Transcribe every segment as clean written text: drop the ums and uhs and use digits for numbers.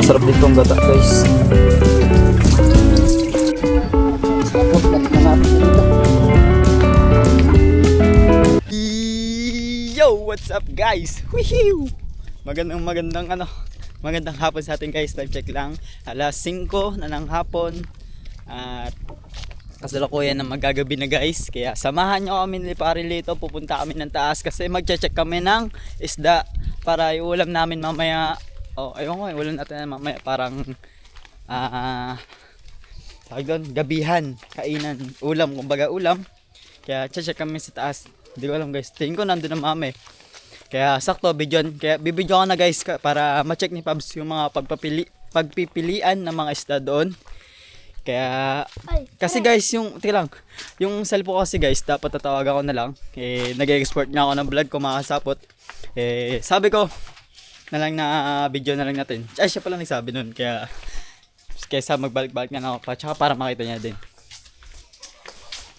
Masarap dito ang gata guys. Yo, what's up guys? Woohoo! Magandang hapon sa ating guys. Time check lang. Alas 5 na ng hapon. At kasalukuyan na magagabi na guys. Kaya samahan nyo kami ni Parilito. Pupunta kami ng taas kasi magche-check kami ng isda para iulam namin mamaya. Ayun ko, iulam natin mamaya parang tawag doon, gabihan, kainan, ulam, kumbaga ulam. Kaya check kami sa taas. Hindi ko alam guys. Tingin ko nandun na mami. Kaya sakto bibidyo ko na guys para ma-check ni Pabs yung mga pagpipilian ng mga isda doon. Kaya kasi guys yung cellphone kasi guys dapat tatawagan ko na lang. Nag-export nga ako ng vlog ko mga kasapot. Sabi ko na lang na video na lang natin. Siya pala nagsabi nun kaya kaysa magbalik-balik na ako pa tsaka para makita niya din.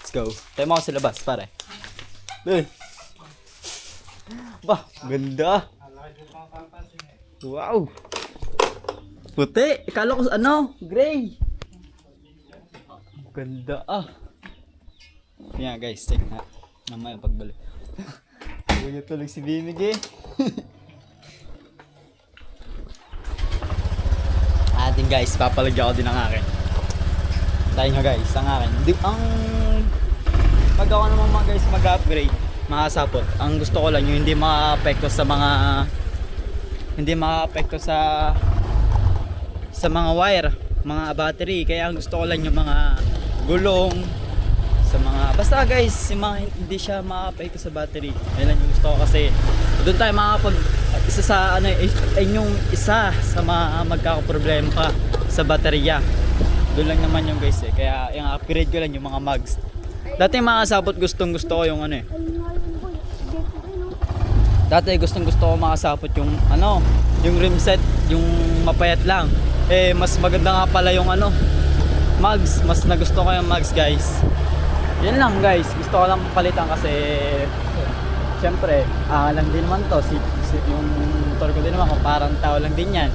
Let's go. Tayo mo ako sa labas pare. Doon. Bah, ganda. Wow. Puti. Akala ko gray. Ganda Yan guys, check na. Mamaya pagbalik. Tulog si Bimig Atin guys, papalagyan ko din ang akin. Tayo nyo guys, ang akin. Pag ako naman mga guys mag-upgrade, makasapot. Ang gusto ko lang yung hindi maka-apekto sa mga wire, mga battery. Kaya ang gusto ko lang yung mga gulong sa mga basta guys, yung mga hindi siya maka-apekto sa battery. Yan lang yung gusto ko kasi doon tayo makapag isa sa mga magkakaproblema pa sa baterya. Doon lang naman yung guys Kaya yung upgrade ko lang yung mga mugs. Dati mga kasapot gusto ko yung Dati gusto ko makasapot yung yung rim set, yung mapayat lang. Mas maganda nga pala yung mugs. Mas nagusto ko yung mugs guys. Yan lang guys, gusto ko lang palitan kasi syempre, lang din naman to. Yung motor ko din naman, kung parang tao lang din yan.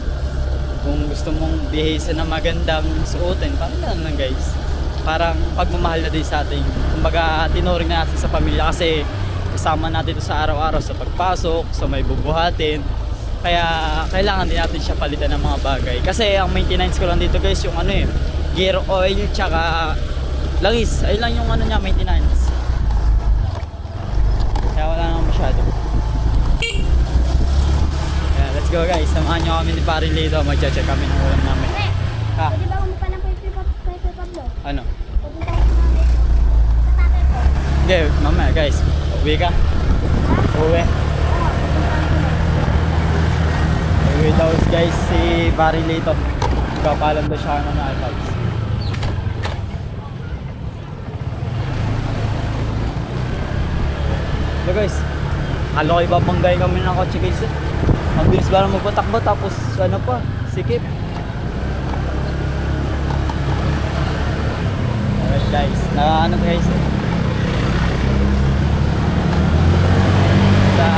Kung gusto mong bihisan na magandang suotin, parang lang guys. Parang pagmamahal na din sa ating, kumbaga tinuring na natin sa pamilya kasi kasama natin ito sa araw-araw sa pagpasok, sa may bubuhatin. Kaya kailangan din natin siya palitan ng mga bagay. Kasi ang maintenance ko lang dito guys yung gear oil tsaka langis. Ayun lang yung niya, maintenance. Kaya wala naman masyado. Kaya let's go guys, samahan nyo kami ni Parilito. Mag-check kami ng ulam namin. Pwede ba umupa ng Pepe Pablo? Ano? Pwede tayo sa tatay ko. Hindi, mamaya guys. Uwi ka? Uwi. Uwi daw guys si Parilito. Kapalan daw siya ng iPads. So guys, halo kayo babanggay kami ng kotse guys Ang bilis ba lang magpatakbo tapos sikip. Alright guys, guys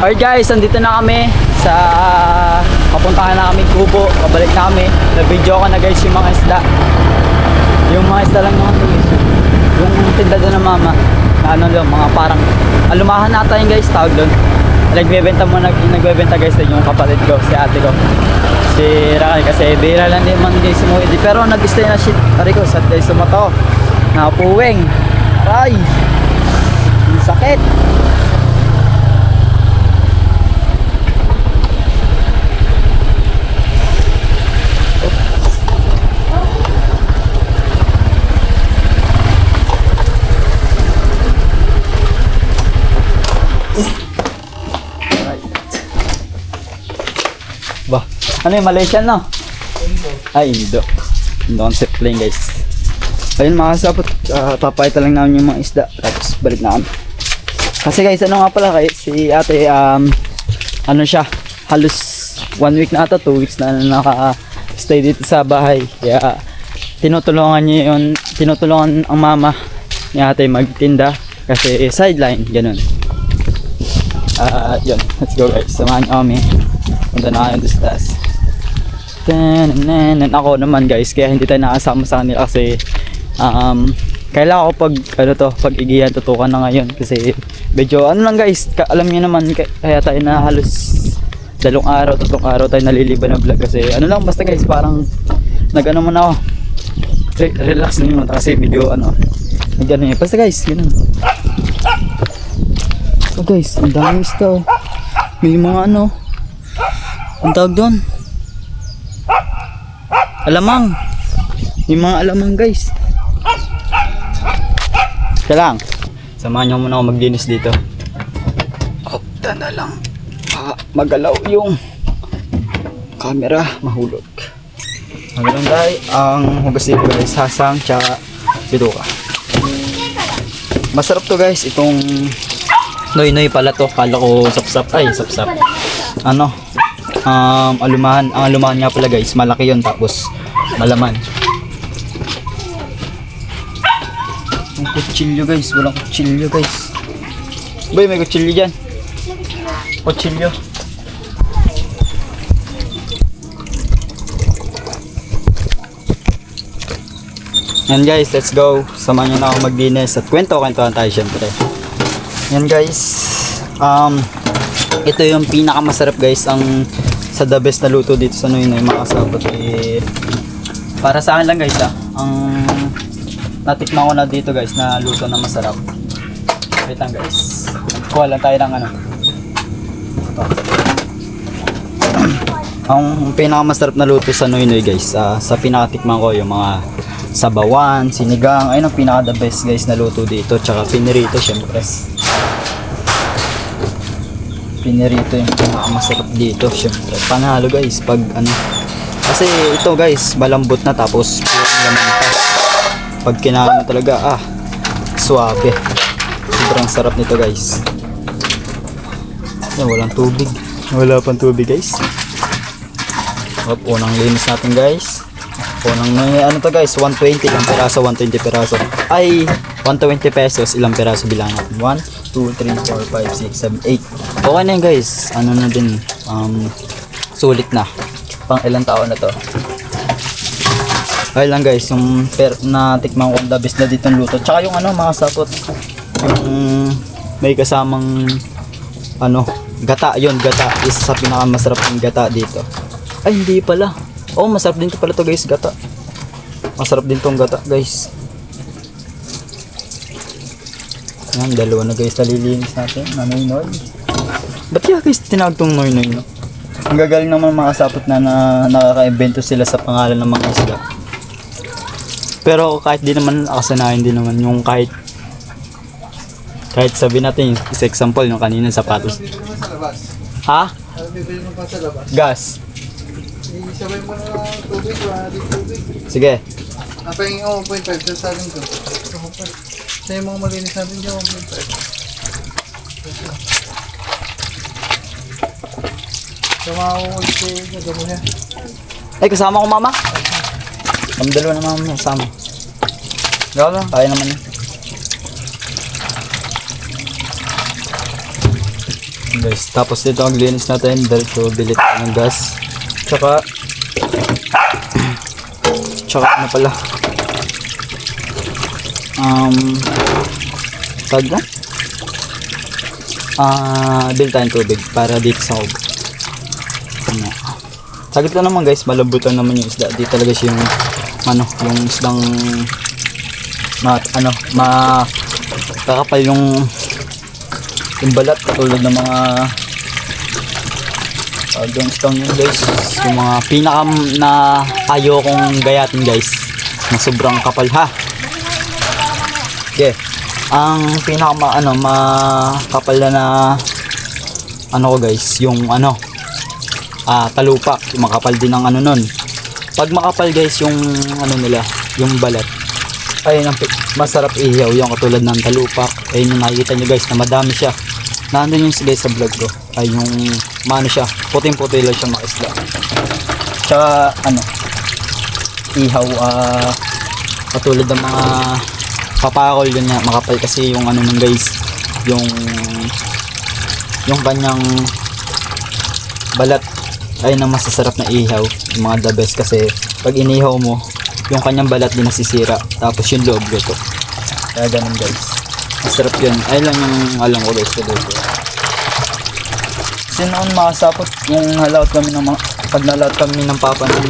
Alright guys, andito na kami sa papuntahan na kami Kubo, pabalik na kami. Na-video ko na guys yung mga isda. Yung mga isda lang naman guys. Yung tinda doon ng mama na mga parang alumahan nata yun guys, tawag doon. Nagbebenta guys din yung kapatid ko, si ate ko. Si Rakay kasi bira lang din man guys sumuwi. Pero nag-stay na shit. Pare ko, sad guys sumato. Nakapuwing. Aray! Ang sakit. Ano yung Malaysian no? Ay, Indo. Indo concept plane guys. Ayun mga kasapot, papayta lang namin yung mga isda. Tapos balik na kami. Kasi guys, nga pala si ate, siya, halos 1 week na ata, 2 weeks na naka-stay dito sa bahay. Kaya tinutulungan ang mama ni ate magtinda. Kasi sideline, ganun. Yun, let's go guys. Samahan nyo kami. Punta na kayo sa taas. Ako naman guys, kaya hindi tayo nakasama sa kanila kasi kailangan ko pag igihan tutukan na ngayon kasi medyo ano lang guys, alam niyo naman kaya tayo na halos 2 araw, 3 araw tayo naliliban na vlog kasi ano lang basta guys, parang nagano man ako, relax naman kasi medyo nagano yun, basta guys, ganun. So guys, ang dami isda oh. May mga ang tawag doon, alamang. May mga alamang guys. Kaya lang, samahan nyo muna ako maglinis dito. Opta na lang. Magalaw yung camera, mahulog. Magalaw tayo ang hugas dito guys, sasang tsaka bituka. Masarap to guys, itong noy-noy pala to. Kala ko sapsap, sapsap. Alumahan. Ang alumahan nga pala guys, malaki yun tapos malaman. Ang kutsilyo guys, walang kutsilyo guys. Boy, may kutsilyo dyan. Kutsilyo. Yan guys, let's go. Samahan nyo na ako magdinis at kwento-kwentuhan tayo syempre. Yan guys, ito yung pinakamasarap guys, ang sa the best na luto dito sa Noynoy mga kasabot para sa akin lang guys ang natikman ko na dito guys na luto na masarap. Wait lang guys, kuha lang tayo ng ang pinakamasarap na luto sa Noynoy guys, sa pinakatikman ko yung mga sabawan, sinigang, ayun ang pinaka the best guys na luto dito, tsaka pinirito syempre. Pinirito yung pinakamasarap dito syempre. Panalo guys pag kasi ito guys malambot na tapos purong laman pa. Pag kinain mo talaga suabe. Sobrang sarap nito guys. Walang tubig. Wala pang tubig guys. Unang linis natin guys. Unang to guys, 120 ilang piraso, 120 piraso. Ay 120 pesos ilang piraso bilang natin. 1, 2, 3, 4, 5, 6, 7, 8. Okay na yun guys. Na din. Sulit na. Pang ilang taon na to. Okay lang guys. Yung natikman ko the best na dito ng luto. Tsaka yung mga sapot. Yung may kasamang gata. Yun, gata. Isa sa pinakamasarap ng gata dito. Ay, hindi pala. Oh, masarap din to pala to guys, gata. Masarap din tong gata guys. Yan, dalawa na guys, nalilinis natin na Noynoy. Ba't kaya guys tinawag tong Noynoy no? Ang gagaling naman mga kasapot na nakaka-invento sila sa pangalan ng mga isda. Pero kahit di naman akasanayan din naman yung kahit sabi natin, is example yung kanina sapatos. Ha? Gas. Isabay mo na tubig, wala din tubig. Sige. Napahingin ko 1.5 sa atin ko. Sa yung mga malinis natin dyan, 1.5. Sa mga uwag ko, gagamo niya. Ay, kasama ko mama. Kami dalawa na mama kasama. Gawin lang, kaya naman yun. Guys, tapos dito ang linis natin, diretso bilit ng gas. Tsaka pala tag na bil tayong tubig para dito sa hog. Saglit lang naman guys, malambot lang naman yung isda. Di talaga siya yung yung isdang kakapal yung balat katulad ng mga yung isdang yun guys, yung mga pinaka na ayokong gayatin guys na sobrang kapal ha. Okay, ang pinaka makapal na ko guys, yung talupak, makapal din ang nun. Pag makapal guys yung nila, yung balat, ay masarap ihaw yung katulad ng talupak. Ayun yung nakikita nyo guys na madami siya. Nandun yung guys sa vlog ko, ay yung siya, puting-puti lang siya makisla. Tsaka ihaw, katulad ng mga papakol yun nga, makapal kasi yung nun guys, yung kanyang balat. ayun ang masasarap na ihaw, yung mga the best kasi pag inihaw mo, yung kanyang balat din nasisira, tapos yung loob luto. Kaya ganun guys, masarap yun. Ayun lang yung alam ko guys sa luto. Kasi noon makasapot yung halaot kami ng mga, pag nalaot kami ng papa nun,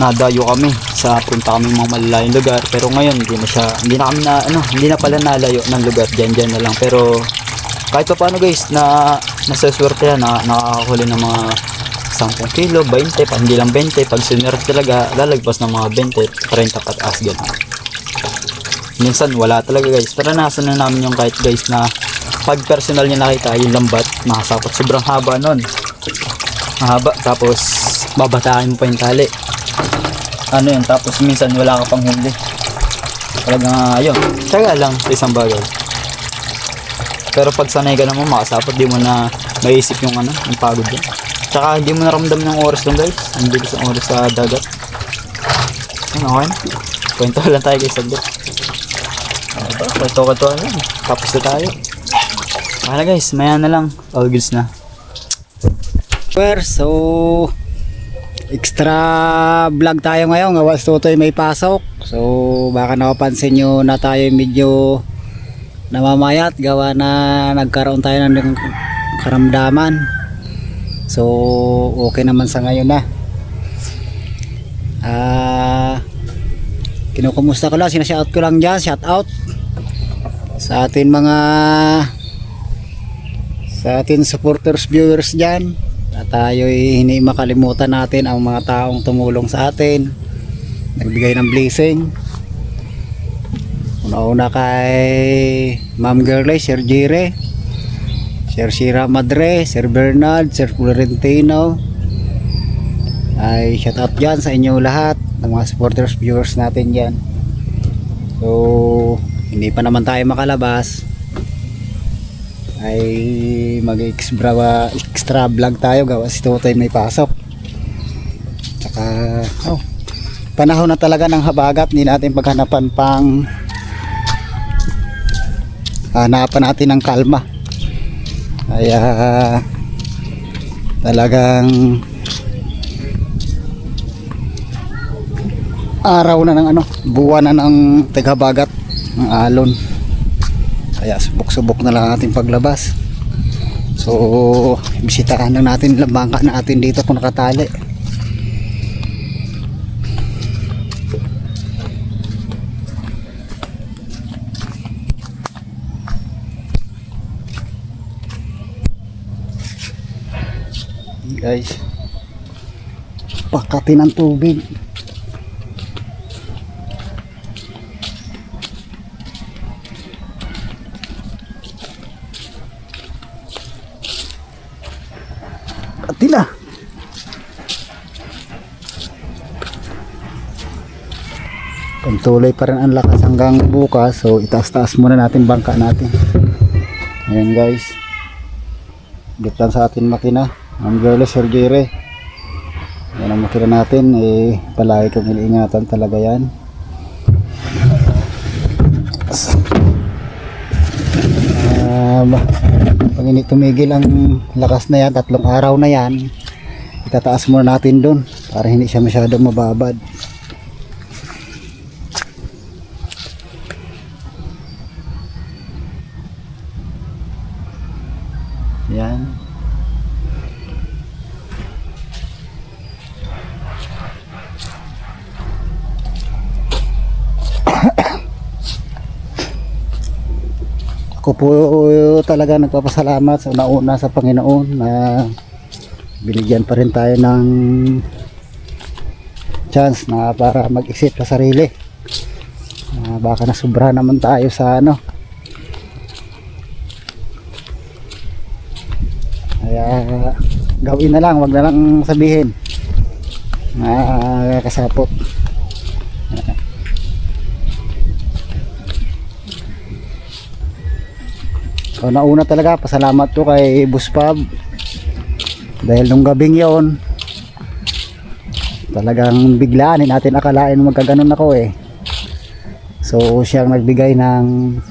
nadayo kami sa punta kami mga malalayong lugar, pero ngayon hindi na kami na hindi na pala nalayo ng lugar, dyan na lang. Pero kahit pa paano guys, nasaswerte yan, nakakahuli ng mga 10 kilo, 20, pag hindi lang 20, pag sunwerte talaga, lalagpas ng mga 20, 30 pataas gano'n. Minsan wala talaga guys, naranasan na namin yung kahit guys na pag personal niya nakita yung lambat, nakasapot sobrang haba nun, mahaba, tapos babataan mo pa yung tali, yun, tapos minsan wala ka pang huli, talagang ayun, tsaga lang sa isang bagay. Pero pag sanay ka naman makasapot, di mo na maisip yung yung pagod yun. Tsaka hindi mo naramdam ng oras lang guys, ang bilis ng oras sa dagat. Okay, kwento lang tayo guys saglit. Diba, kwento lang, tapos na tayo. Wala guys, maya na lang, all goods na. So extra vlog tayo ngayon, gawas tutoy may pasok. So baka napapansin nyo na tayo medyo namamayat, gawa na nagkaroon tayo ng karamdaman. So okay naman sa ngayon na. Kinukumusta ko lang, sinashout ko lang dyan, shout out sa atin supporters, viewers dyan, na tayo'y hindi makalimutan natin ang mga taong tumulong sa atin, nagbigay ng blessing. Una kay Ma'am Girlie, Sir Jire, Sir Sira Madre, Sir Bernard, Sir Florentino, ay shout out dyan sa inyo lahat ng mga supporters, viewers natin dyan. So hindi pa naman tayo makalabas, ay extra vlog tayo, gawa si Totoy may pasok. Tsaka panahon na talaga ng habagat, hindi natin paghanapan hanapan natin ng kalma. Kaya talagang araw na ng buwan na ng tighabagat ng alon, kaya subok-subok na lang ating paglabas. So bisitahan lang natin yung bangka natin dito kung nakatali. Guys, pakatin ng tubig. Tila. Tuloy pa rin ang lakas hanggang bukas, so itaas-taas muna natin bangka natin. Ayan guys, bitan sa atin makina ang Girlie, Sir Jire. Yan ang makina natin, palagi kong iniingatan talaga yan. Pag hindi tumigil ang lakas na yan, 3 araw na yan, itataas muna natin dun para hindi siya masyadong mababad. Yan. Ako po talaga nagpapasalamat sa una sa Panginoon na binigyan pa rin tayo ng chance na para mag-isip sa sarili. Baka nasubra naman tayo sa kaya gawin na lang, wag na lang sabihin kasapot. So nauna talaga, pasalamat ko kay Boss Pab dahil nung gabing yon talagang biglaan, natin akalain magkaganon ako so siya nagbigay ng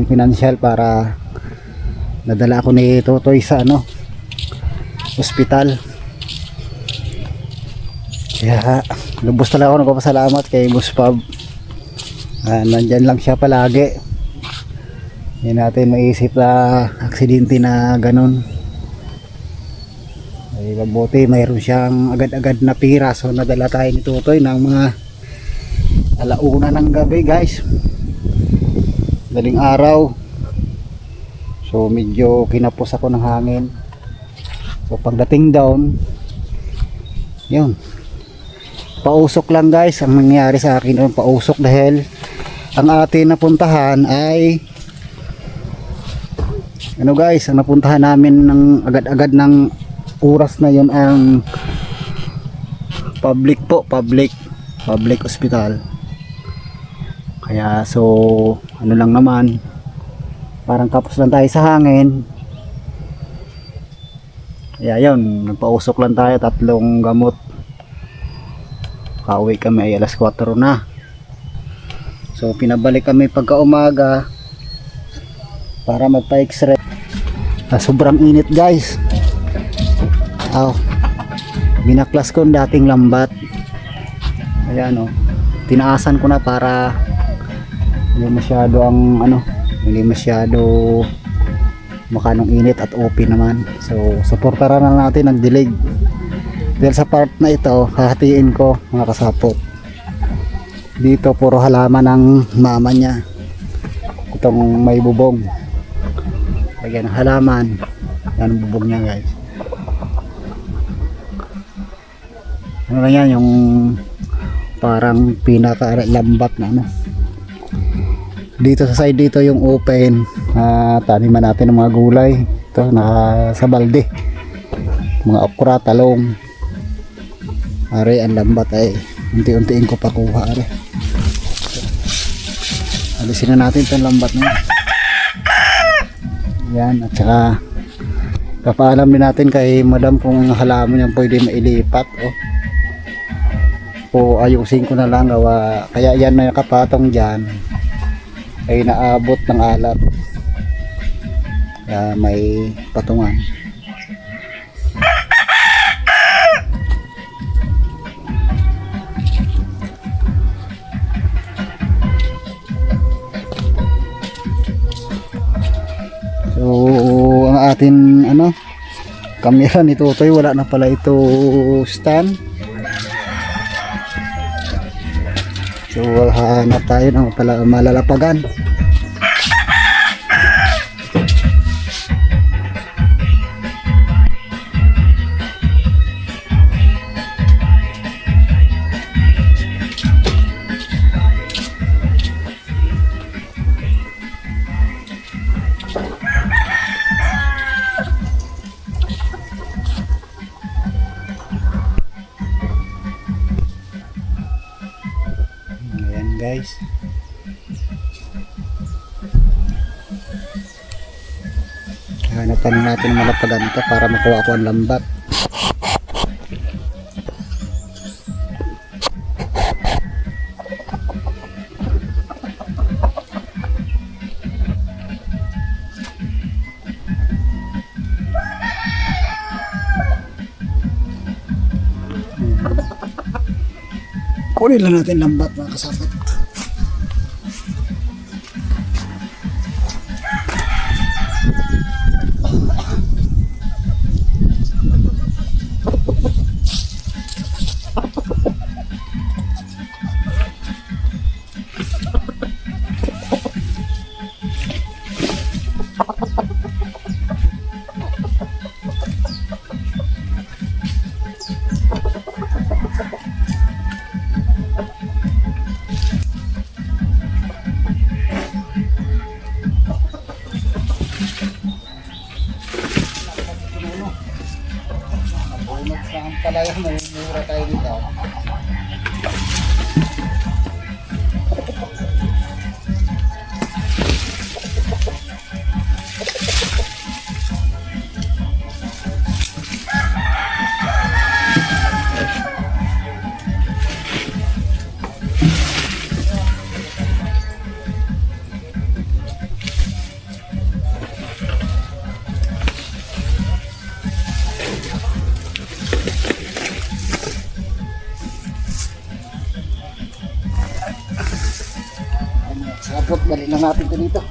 financial para nadala ako ni Totoy sa ospital. Kaya lubos talaga ako nagpapasalamat kay Boss Pab. Nandyan lang siya palagi. Hindi natin maisip na aksidente na ganun. Ay mabuti mayroon siyang agad-agad na pira. So nadala tayo ni Tutoy ng mga alauna ng gabi guys. Daling araw. So medyo kinapos ako ng hangin. So pagdating down, yun, pausok lang guys ang nangyari sa akin. Pausok dahil ang atin napuntahan ay ano guys, ang napuntahan namin ng agad-agad ng oras na yun ang public hospital. Kaya so ano lang naman, parang kapos lang tayo sa hangin. Kaya yun, nagpausok lang tayo, 3 gamot. Pauwi kami ay alas 4 na. So pinabalik kami pagka umaga para magpa x-ray. Sobrang init guys. Binaklas ko ang dating lambat. Ayan tinaasan ko na para hindi masyado ang hindi masyado makanong init at OP naman. So suportaran na natin ang dilig. Dahil sa part na ito, hahatiin ko mga kasapot. Dito puro halaman ng mama niya. Itong may bubong. Lagyan ng halaman. Yan ang bubong niya guys. Ano lang yan, yung parang pinaka-lambat na Dito sa side dito yung open. Taniman natin ng mga gulay. Ito sa balde. Mga okra, talong. Are ang lambat ay unti-untiin ko pakuha are. Alisin na natin itong lambat na yan. At saka papaalam din natin kay madam kung ang halaman yan pwede mailipat o ayusin ko na lang gawa. Kaya yan na kapatong dyan ay naabot ng alat. Kaya may patungan. So ang atin camera ni Tutoy wala na pala ito stand. So hanap tayo ng malalapagan. Guys, hanapan natin ng malapagan ito para makuha ko ang lambat. Kunin lang natin lambat mga kasapot. Talaga may mura tayo dito. Tanggalin lang natin ito dito.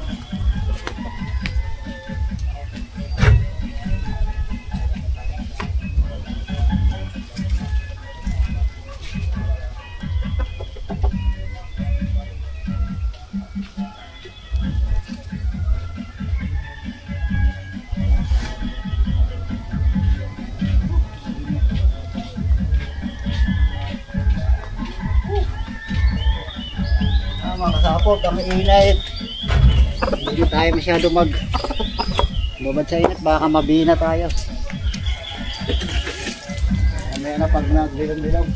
Mga kasapot, ang init. Hindi tayo masyado babad sa init, baka mabina tayo. Mamaya na pag nagbilog-bilog.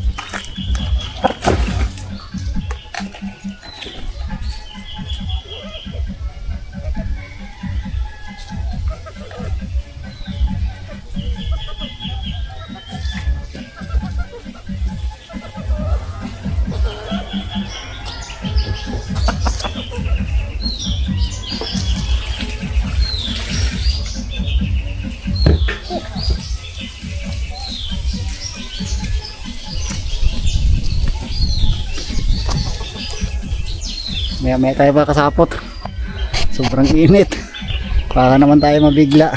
Maya tayo mga kasapot. Sobrang init. Baka naman tayo mabigla.